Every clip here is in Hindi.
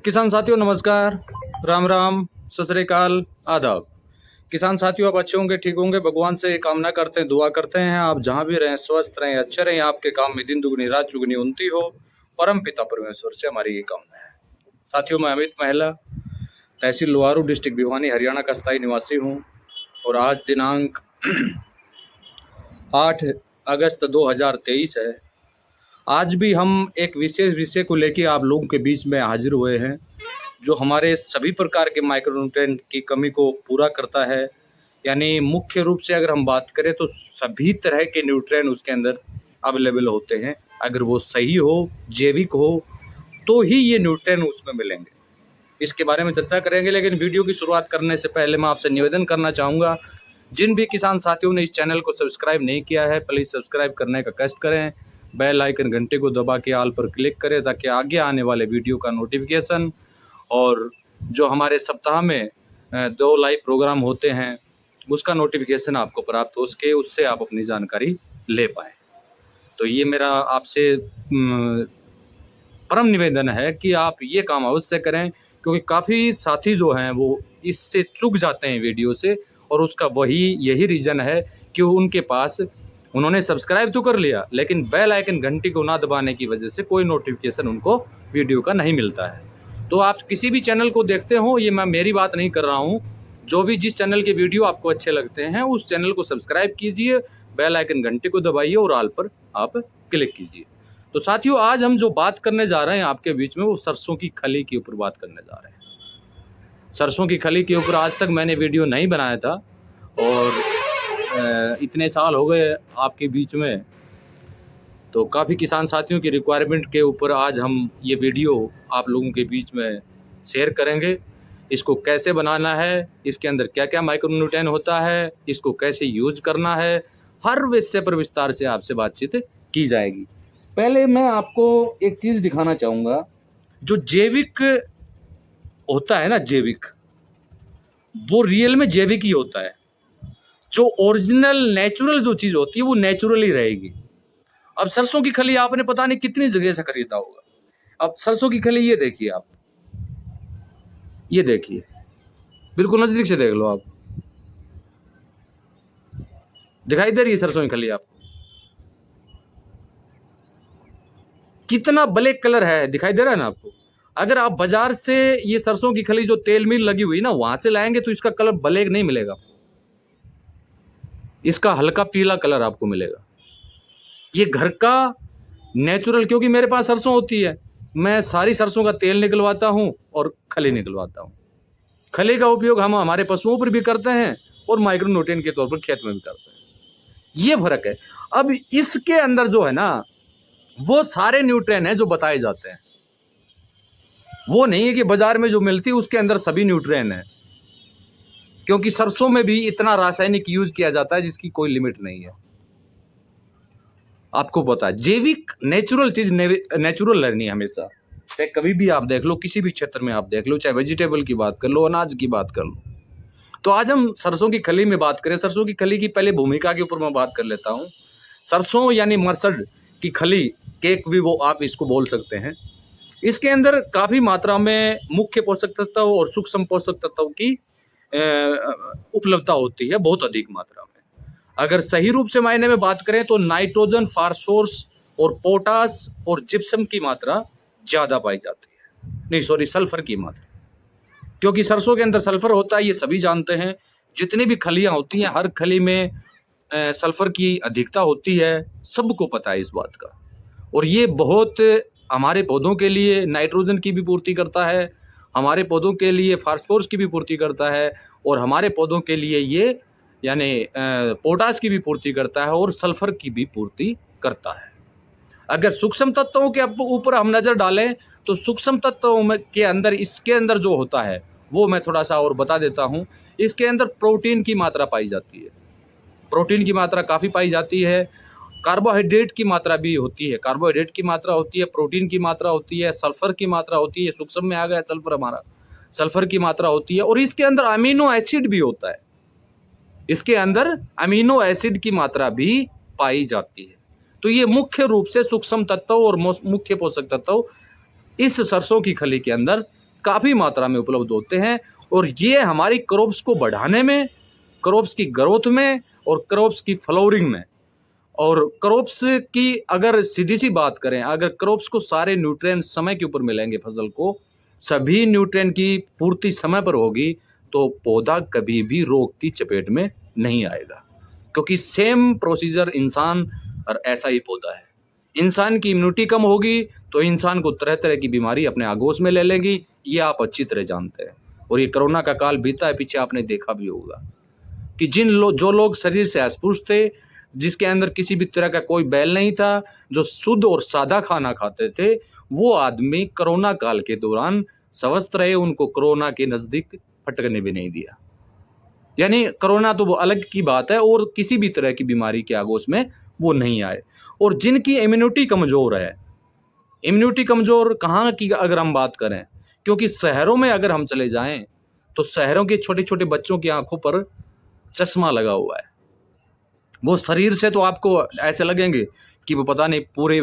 किसान साथियों नमस्कार, राम राम, सत श्री अकाल, आदाब। किसान साथियों आप अच्छे होंगे, ठीक होंगे, भगवान से कामना करते हैं, दुआ करते हैं आप जहां भी रहें स्वस्थ रहें, अच्छे रहें, आपके काम में दिन दुगनी रात चुगनी उन्नति हो, परम पिता परमेश्वर से हमारी ये कामना है। साथियों मैं अमित महिला, तहसील लोहारू, डिस्ट्रिक्ट भिवानी, हरियाणा का स्थायी निवासी हूँ और आज दिनांक 8 अगस्त 2023 है। आज भी हम एक विशेष विषय को लेकर आप लोगों के बीच में हाजिर हुए हैं जो हमारे सभी प्रकार के माइक्रोन्यूट्रिएंट की कमी को पूरा करता है। यानी मुख्य रूप से अगर हम बात करें तो सभी तरह के न्यूट्रिएंट उसके अंदर अवेलेबल होते हैं। अगर वो सही हो, जैविक हो, तो ही ये न्यूट्रिएंट उसमें मिलेंगे। इसके बारे में चर्चा करेंगे, लेकिन वीडियो की शुरुआत करने से पहले मैं आपसे निवेदन करना चाहूँगा, जिन भी किसान साथियों ने इस चैनल को सब्सक्राइब नहीं किया है प्लीज़ सब्सक्राइब करने का कष्ट करें, बेल आइकन घंटे को दबा के ऑल पर क्लिक करें ताकि आगे आने वाले वीडियो का नोटिफिकेशन और जो हमारे सप्ताह में 2 लाइव प्रोग्राम होते हैं उसका नोटिफिकेशन आपको प्राप्त हो सके, उससे आप अपनी जानकारी ले पाएँ। तो ये मेरा आपसे परम निवेदन है कि आप ये काम अवश्य करें, क्योंकि काफ़ी साथी जो हैं वो इससे चूक जाते हैं वीडियो से, और उसका यही रीज़न है कि उनके पास उन्होंने सब्सक्राइब तो कर लिया लेकिन बेल आइकन घंटी को ना दबाने की वजह से कोई नोटिफिकेशन उनको वीडियो का नहीं मिलता है। तो आप किसी भी चैनल को देखते हो, ये मैं मेरी बात नहीं कर रहा हूँ, जो भी जिस चैनल के वीडियो आपको अच्छे लगते हैं उस चैनल को सब्सक्राइब कीजिए, बेल आइकन घंटे को दबाइए और ऑल पर आप क्लिक कीजिए। तो साथियों आज हम जो बात करने जा रहे हैं आपके बीच में वो सरसों की खली के ऊपर बात करने जा रहे हैं। सरसों की खली के ऊपर आज तक मैंने वीडियो नहीं बनाया था और इतने साल हो गए आपके बीच में, तो काफ़ी किसान साथियों की रिक्वायरमेंट के ऊपर आज हम ये वीडियो आप लोगों के बीच में शेयर करेंगे। इसको कैसे बनाना है, इसके अंदर क्या क्या माइक्रोन्यूट्रिएंट होता है, इसको कैसे यूज करना है, हर विषय पर विस्तार से आपसे बातचीत की जाएगी। पहले मैं आपको एक चीज़ दिखाना चाहूँगा, जो जैविक होता है ना, जैविक वो रियल में जैविक ही होता है। जो ओरिजिनल नेचुरल जो चीज़ होती है वो नेचुरल ही रहेगी। अब सरसों की खली आपने पता नहीं कितनी जगह से खरीदा होगा। अब सरसों की खली ये देखिए आप, ये देखिए, बिल्कुल नजदीक से देख लो आप, दिखाई दे रही है सरसों की खली आपको? कितना ब्लैक कलर है, दिखाई दे रहा है ना आपको? अगर आप बाजार से ये सरसों की खली जो तेल मिल लगी हुई ना वहां से लाएंगे तो इसका कलर ब्लैक नहीं मिलेगा, इसका हल्का पीला कलर आपको मिलेगा। ये घर का नेचुरल, क्योंकि मेरे पास सरसों होती है, मैं सारी सरसों का तेल निकलवाता हूँ और खली निकलवाता हूँ। खली का उपयोग हम हमारे पशुओं पर भी करते हैं और माइक्रोन्यूट्रिएंट के तौर पर खेत में भी करते हैं। ये फर्क है। अब इसके अंदर जो है ना वो सारे न्यूट्रिएंट हैं जो बताए जाते हैं, वो नहीं है कि बाजार में जो मिलती है उसके अंदर सभी न्यूट्रिएंट हैं, क्योंकि सरसों में भी इतना रासायनिक यूज किया जाता है जिसकी कोई लिमिट नहीं है। आपको पता है जैविक नेचुरल चीज नेचुरल रहनी है हमेशा, चाहे कभी भी आप देख लो, किसी भी क्षेत्र में आप देख लो, चाहे वेजिटेबल की बात कर लो, अनाज की बात कर लो। तो आज हम सरसों की खली में बात करें। सरसों की खली की पहले भूमिका के ऊपर मैं बात कर लेता हूँ। सरसों यानी मर्सड की खली, केक भी वो आप इसको बोल सकते हैं। इसके अंदर काफ़ी मात्रा में मुख्य पोषक तत्व और सूक्ष्म पोषक तत्व की उपलब्धता होती है, बहुत अधिक मात्रा में। अगर सही रूप से मायने में बात करें तो नाइट्रोजन, फास्फोरस और पोटास और जिप्सम की मात्रा ज़्यादा पाई जाती है, नहीं सॉरी सल्फर की मात्रा, क्योंकि सरसों के अंदर सल्फर होता है, ये सभी जानते हैं। जितनी भी खलियाँ होती हैं हर खली में सल्फर की अधिकता होती है, सबको पता है इस बात का। और ये बहुत हमारे पौधों के लिए नाइट्रोजन की भी पूर्ति करता है, हमारे पौधों के लिए फास्फोरस की भी पूर्ति करता है, और हमारे पौधों के लिए ये यानी पोटास की भी पूर्ति करता है और सल्फर की भी पूर्ति करता है। अगर सूक्ष्म तत्वों के ऊपर हम नज़र डालें तो सूक्ष्म तत्वों में के अंदर इसके अंदर जो होता है वो मैं थोड़ा सा और बता देता हूँ। इसके अंदर प्रोटीन की मात्रा पाई जाती है, प्रोटीन की मात्रा काफ़ी पाई जाती है। कार्बोहाइड्रेट की मात्रा भी होती है, कार्बोहाइड्रेट की मात्रा होती है, प्रोटीन की मात्रा होती है, सल्फर की मात्रा होती है, सूक्ष्म में आ गया सल्फर हमारा, सल्फर की मात्रा होती है। और इसके अंदर अमीनो एसिड भी होता है, इसके अंदर अमीनो एसिड की मात्रा भी पाई जाती है। तो ये मुख्य रूप से सूक्ष्म तत्व और मुख्य पोषक तत्व इस सरसों की खली के अंदर काफ़ी मात्रा में उपलब्ध होते हैं और ये हमारी क्रॉप्स को बढ़ाने में, क्रॉप्स की ग्रोथ में और क्रॉप्स की फ्लावरिंग में, और क्रॉप्स की अगर सीधी-सी बात करें, अगर क्रॉप्स को सारे न्यूट्रिएंट समय के ऊपर मिलेंगे, फसल को सभी न्यूट्रिएंट की पूर्ति समय पर होगी, तो पौधा कभी भी रोग की चपेट में नहीं आएगा। क्योंकि सेम प्रोसीजर इंसान और ऐसा ही पौधा है। इंसान की इम्यूनिटी कम होगी तो इंसान को तरह-तरह की बीमारी अपने आगोश में ले लेंगी, ये आप अच्छी तरह जानते हैं। और ये कोरोना का काल बीता है, पीछे आपने देखा भी होगा कि जो लोग शरीर से अस्पुष्ट थे, जिसके अंदर किसी भी तरह का कोई बैल नहीं था, जो शुद्ध और सादा खाना खाते थे, वो आदमी कोरोना काल के दौरान स्वस्थ रहे, उनको कोरोना के नज़दीक फटकने भी नहीं दिया। यानी कोरोना तो वो अलग की बात है और किसी भी तरह की बीमारी के आगोश में वो नहीं आए। और जिनकी इम्यूनिटी कमज़ोर है, इम्यूनिटी कमज़ोर कहाँ की अगर हम बात करें, क्योंकि शहरों में अगर हम चले जाएँ, तो शहरों के छोटे-छोटे बच्चों की आँखों पर चश्मा लगा हुआ है। वो शरीर से तो आपको ऐसे लगेंगे कि वो पता नहीं पूरे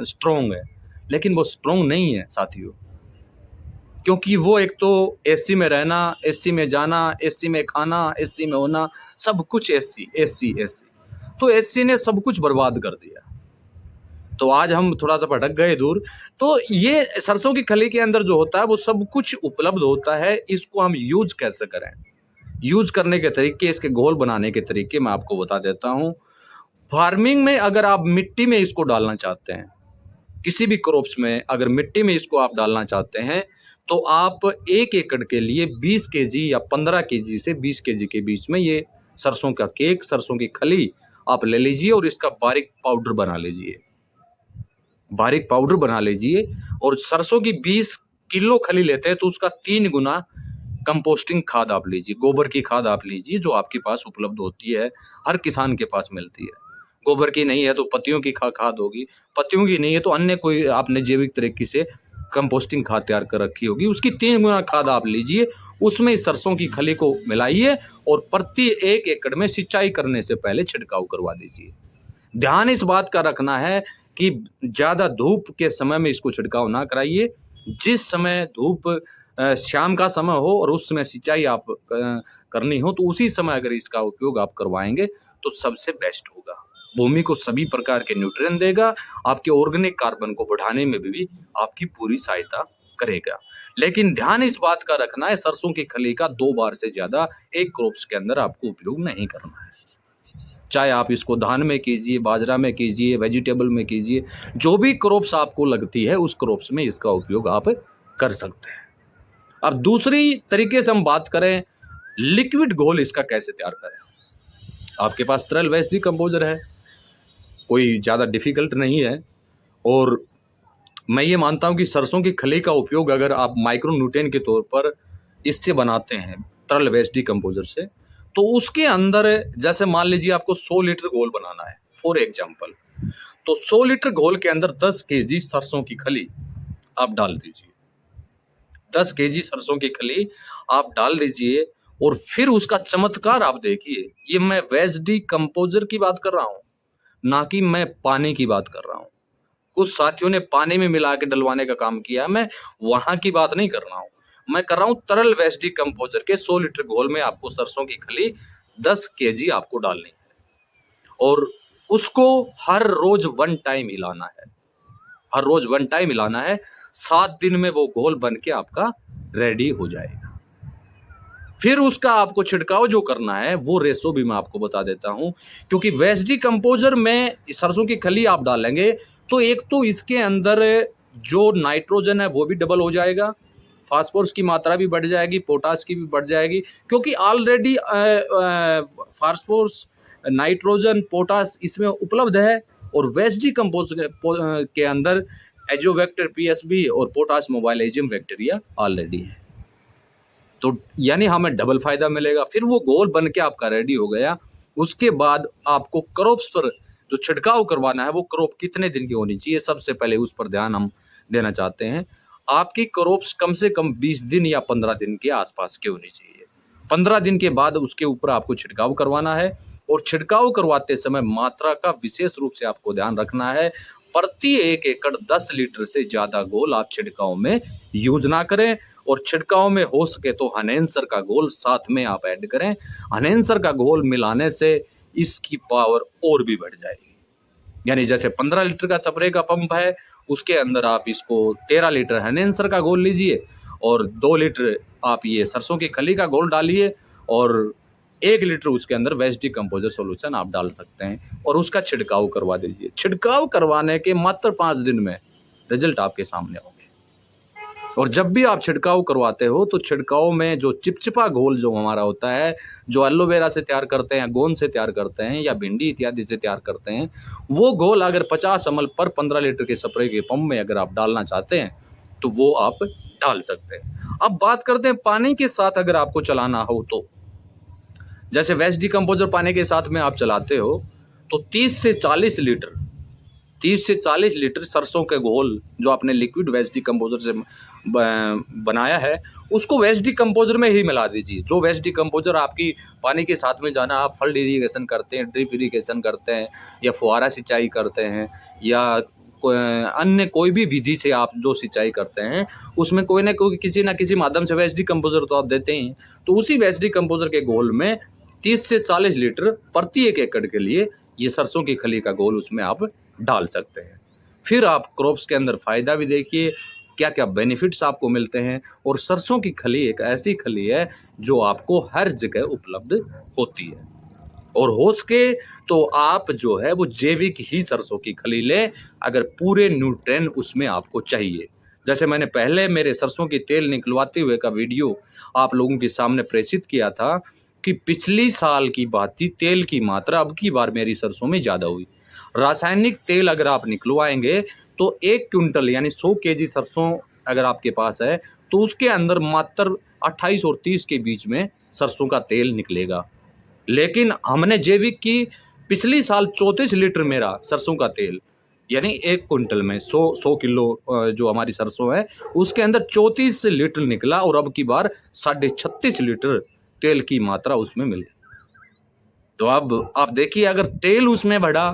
स्ट्रॉन्ग है, लेकिन वो स्ट्रॉन्ग नहीं है साथियों। क्योंकि वो एक तो एसी में रहना, एसी में जाना, एसी में खाना, एसी में होना, सब कुछ एसी, एसी, एसी। तो एसी ने सब कुछ बर्बाद कर दिया। तो आज हम थोड़ा-सा भटक गए दूर, तो ये सरसों की खली के अंदर जो होता है वो सब कुछ उपलब्ध होता है, इसको हम यूज़ कैसे करें? यूज़ करने के तरीके, इसके घोल बनाने के तरीके मैं आपको बता देता हूँ। फार्मिंग में अगर आप मिट्टी में इसको डालना चाहते हैं, किसी भी क्रॉप्स में अगर मिट्टी में इसको आप डालना चाहते हैं, तो आप 1 एकड़ के लिए 20 केजी या 15 केजी से 20 केजी के बीच में ये सरसों का केक, सरसों की खली आप ले लीजिए और इसका बारीक पाउडर बना लीजिए। बारीक पाउडर बना लीजिए और सरसों की 20 किलो खली लेते हैं तो उसका 3 गुना कंपोस्टिंग खाद आप लीजिए, गोबर की खाद आप लीजिए जो आपके पास उपलब्ध होती है, हर किसान के पास मिलती है। गोबर की नहीं है तो पत्तियों की खाद होगी, पत्तियों की नहीं है तो अन्य कोई आपने जैविक तरीके से कंपोस्टिंग खाद तैयार कर रखी होगी, उसकी 3 गुना खाद आप लीजिए, उसमें सरसों की खली को मिलाइए और प्रति 1 एकड़ में सिंचाई करने से पहले छिड़काव करवा दीजिए। ध्यान इस बात का रखना है कि ज़्यादा धूप के समय में इसको छिड़काव ना कराइए। जिस समय धूप शाम का समय हो और उस समय सिंचाई आप करनी हो, तो उसी समय अगर इसका उपयोग आप करवाएँगे तो सबसे बेस्ट होगा। भूमि को सभी प्रकार के न्यूट्रिएंट देगा, आपके ऑर्गेनिक कार्बन को बढ़ाने में भी आपकी पूरी सहायता करेगा। लेकिन ध्यान इस बात का रखना है, सरसों की खली का 2 बार से ज़्यादा एक क्रॉप्स के अंदर आपको उपयोग नहीं करना है। चाहे आप इसको धान में कीजिए, बाजरा में कीजिए, वेजिटेबल में कीजिए, जो भी क्रॉप्स आपको लगती है उस क्रॉप्स में इसका उपयोग आप कर सकते हैं। अब दूसरी तरीके से हम बात करें, लिक्विड घोल इसका कैसे तैयार करें? आपके पास तरल वेस्ट डिकम्पोज़र है, कोई ज़्यादा डिफ़िकल्ट नहीं है और मैं ये मानता हूँ कि सरसों की खली का उपयोग अगर आप माइक्रो न्यूट्रिएंट के तौर पर इससे बनाते हैं, तरल वेस्ट डिकम्पोज़र से, तो उसके अंदर जैसे मान लीजिए आपको 100 लीटर घोल बनाना है, फॉर एग्जाम्पल, तो 100 लीटर घोल के अंदर 10 केजी सरसों की खली आप डाल दीजिए। 10 केजी सरसों की खली आप डाल दीजिए और फिर उसका चमत्कार आप देखिए। ये मैं वेस्ट डिकम्पोज़र की बात कर रहा हूँ, ना कि मैं पानी की बात कर रहा हूँ। कुछ साथियों ने पानी में मिला के डलवाने का काम किया, मैं वहाँ की बात नहीं कर रहा हूँ। मैं कर रहा हूँ तरल वेस्ट डिकम्पोज़र के 100 लीटर घोल में आपको सरसों की खली 10 केजी आपको डालनी है और उसको हर रोज 1 टाइम हिलाना है। हर रोज 1 टाइम हिलाना है, 7 दिन में वो घोल बन के आपका रेडी हो जाएगा। फिर उसका आपको छिड़काव जो करना है वो रेशो भी मैं आपको बता देता हूँ, क्योंकि वेस्ट डिकम्पोज़र में सरसों की खली आप डालेंगे तो एक तो इसके अंदर जो नाइट्रोजन है वो भी डबल हो जाएगा, फास्फोरस की मात्रा भी बढ़ जाएगी, पोटाश की भी बढ़ जाएगी, क्योंकि ऑलरेडी फास्फोरस, नाइट्रोजन, पोटाश इसमें उपलब्ध है और वेस्ट डिकम्पोज़र के अंदर एजोबैक्टर पीएसबी और पोटाश मोबाइलिज्म बैक्टीरिया ऑलरेडी है। तो यानी हमें डबल फायदा मिलेगा। फिर वो घोल बन के आपका रेडी हो गया। उसके बाद आपको क्रॉप्स पर जो छिड़काव करवाना है वो क्रॉप कितने दिन की होनी चाहिए, सबसे पहले उस पर ध्यान हम देना चाहते हैं। आपकी क्रॉप्स कम से कम 20 दिन या 15 दिन के आसपास की होनी चाहिए। 15 दिन के बाद उसके ऊपर आपको छिड़काव करवाना है और छिड़काव करवाते समय मात्रा का विशेष रूप से आपको ध्यान रखना है। प्रति 1 एकड़ 10 लीटर से ज़्यादा घोल आप छिड़काव में यूज ना करें, और छिड़काव में हो सके तो हनेंसर का घोल साथ में आप ऐड करें। हनेंसर का घोल मिलाने से इसकी पावर और भी बढ़ जाएगी। यानी जैसे 15 लीटर का स्प्रे का पंप है, उसके अंदर आप इसको 13 लीटर हनेंसर का घोल लीजिए और 2 लीटर आप ये सरसों की खली का घोल डालिए और 1 लीटर उसके अंदर वेस्ट डिकम्पोजर सॉल्यूशन आप डाल सकते हैं और उसका छिड़काव करवा दीजिए। छिड़काव करवाने के मात्र 5 दिन में रिजल्ट आपके सामने होंगे। और जब भी आप छिड़काव करवाते हो तो छिड़काव में जो चिपचिपा घोल जो हमारा होता है, जो एलोवेरा से तैयार करते हैं, गोंद से तैयार करते हैं या भिंडी इत्यादि से तैयार करते हैं, वो घोल अगर 50 ml पर 15 लीटर के स्प्रे के पंप में अगर आप डालना चाहते हैं तो वो आप डाल सकते हैं। अब बात करते हैं पानी के साथ अगर आपको चलाना हो तो, जैसे वेस्ट डिकम्पोजर पानी के साथ में आप चलाते हो तो 30 से 40 लीटर सरसों के घोल जो आपने लिक्विड वेस्ट डिकम्पोजर से बनाया है उसको वेस्ट डिकम्पोजर में ही मिला दीजिए। जो वेस्ट डिकम्पोजर आपकी पानी के साथ में जाना, आप फल्ड इरीगेशन करते हैं, ड्रिप इरीगेशन करते हैं या फुहारा सिंचाई करते हैं या अन्य कोई भी विधि से आप जो सिंचाई करते हैं उसमें कोई ना कोई किसी ना किसी माध्यम से वेस्ट डिकम्पोजर तो आप देते हैं। तो उसी वेस्ट डिकम्पोजर के घोल में 30 से 40 लीटर प्रति 1 एकड़ के लिए ये सरसों की खली का घोल उसमें आप डाल सकते हैं। फिर आप क्रॉप्स के अंदर फ़ायदा भी देखिए, क्या क्या बेनिफिट्स आपको मिलते हैं। और सरसों की खली एक ऐसी खली है जो आपको हर जगह उपलब्ध होती है, और हो सके तो आप जो है वो जैविक ही सरसों की खली लें अगर पूरे न्यूट्रिएंट उसमें आपको चाहिए। जैसे मैंने पहले मेरे सरसों की तेल निकलवाते हुए का वीडियो आप लोगों के सामने प्रेषित किया था कि पिछली साल की बात थी, तेल की मात्रा अब की बार मेरी सरसों में ज़्यादा हुई। रासायनिक तेल अगर आप निकलवाएंगे तो 1 क्विंटल यानी 100 केजी सरसों अगर आपके पास है तो उसके अंदर मात्र 28 और 30 के बीच में सरसों का तेल निकलेगा। लेकिन हमने जैविक की पिछली साल 34 लीटर मेरा सरसों का तेल, यानी 1 क्विंटल में 100 किलो जो हमारी सरसों है उसके अंदर 34 लीटर निकला, और अब की बार 36.5 लीटर तेल की मात्रा उसमें मिली। तो अब आप देखिए, अगर तेल उसमें बढ़ा,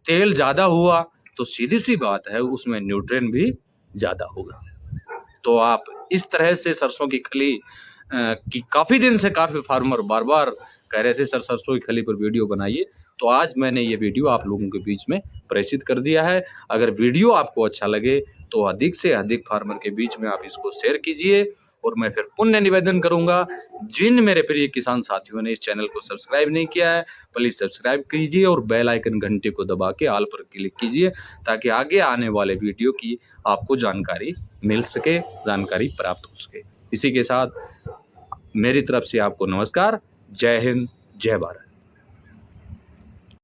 तेल ज़्यादा हुआ तो सीधी सी बात है उसमें न्यूट्रिएंट भी ज़्यादा होगा। तो आप इस तरह से सरसों की खली की काफ़ी दिन से काफ़ी फार्मर बार बार कह रहे थे सर सरसों की खली पर वीडियो बनाइए, तो आज मैंने ये वीडियो आप लोगों के बीच में प्रेषित कर दिया है। अगर वीडियो आपको अच्छा लगे तो अधिक से अधिक फार्मर के बीच में आप इसको शेयर कीजिए। और मैं फिर पुण्य निवेदन करूंगा, जिन मेरे प्रिय किसान साथियों ने इस चैनल को सब्सक्राइब नहीं किया है प्लीज़ सब्सक्राइब कीजिए और बेल आइकन घंटे को दबा के ऑल पर क्लिक कीजिए ताकि आगे आने वाले वीडियो की आपको जानकारी मिल सके, जानकारी प्राप्त हो सके। इसी के साथ मेरी तरफ से आपको नमस्कार। जय हिंद, जय भारत।